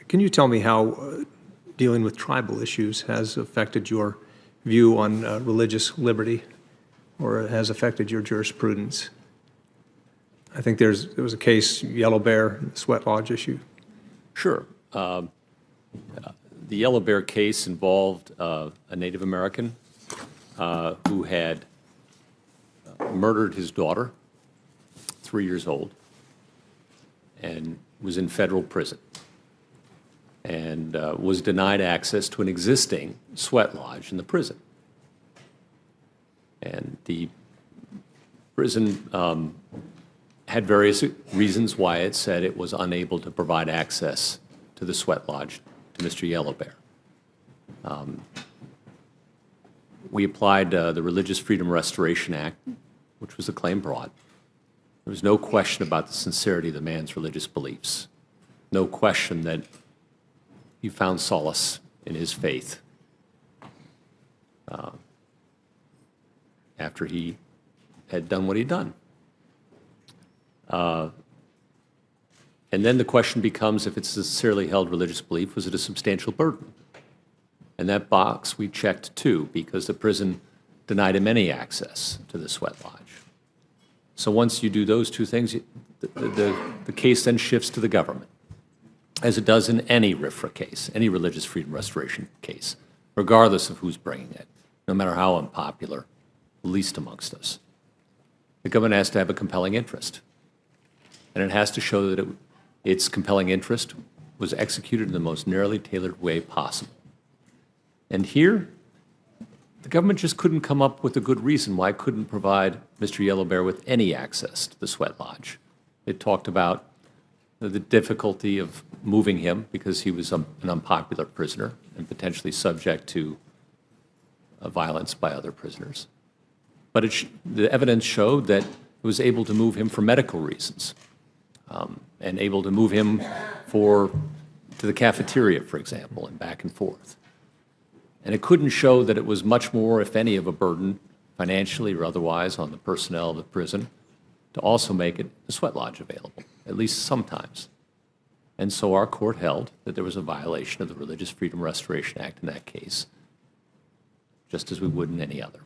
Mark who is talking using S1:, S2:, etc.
S1: Can you tell me how dealing with tribal issues has affected your view on religious liberty, or has affected your jurisprudence? I think there was a case, Yellow Bear, Sweat Lodge issue.
S2: Sure. The Yellow Bear case involved a Native American who had murdered his daughter, 3 years old, and was in federal prison, and was denied access to an existing sweat lodge in the prison. And the prison had various reasons why it said it was unable to provide access to the sweat lodge to Mr. Yellow Bear. We applied the Religious Freedom Restoration Act, which was the claim brought. There was no question about the sincerity of the man's religious beliefs. No question that he found solace in his faith after he had done what he'd done. And then the question becomes, if it's a sincerely held religious belief, was it a substantial burden? And that box we checked too, because the prison denied him any access to the sweat lodge. So once you do those two things, the case then shifts to the government, as it does in any RFRA case, any religious freedom restoration case, regardless of who's bringing it, no matter how unpopular, least amongst us. The government has to have a compelling interest, and it has to show that its compelling interest was executed in the most narrowly tailored way possible. And here, the government just couldn't come up with a good reason why it couldn't provide Mr. Yellow Bear with any access to the sweat lodge. It talked about the difficulty of moving him because he was an unpopular prisoner and potentially subject to violence by other prisoners. But the evidence showed that it was able to move him for medical reasons, and able to move him to the cafeteria, for example, and back and forth. And it couldn't show that it was much more, if any, of a burden, financially or otherwise, on the personnel of the prison to also make the sweat lodge available, at least sometimes. And so our court held that there was a violation of the Religious Freedom Restoration Act in that case, just as we would in any other.